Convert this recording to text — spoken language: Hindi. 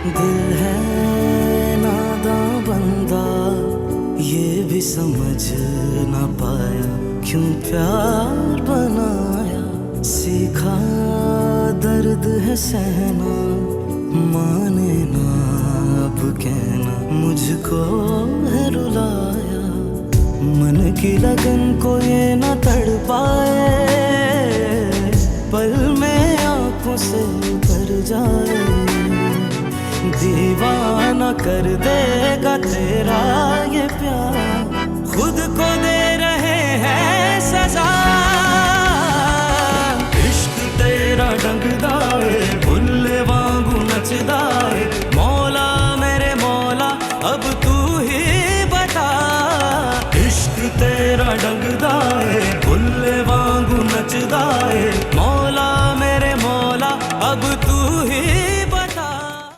दिल है नादां बंदा, ये भी समझ ना पाया क्यों प्यार बनाया। सीखा दर्द है सहना, माने ना अब कहना, मुझको है रुलाया। मन की लगन को ये न तड़ पाए, पल में आंखों से उतर जाए। दीवाना कर देगा तेरा ये प्यार, खुद को दे रहे हैं सजा। इश्क तेरा डंगदा है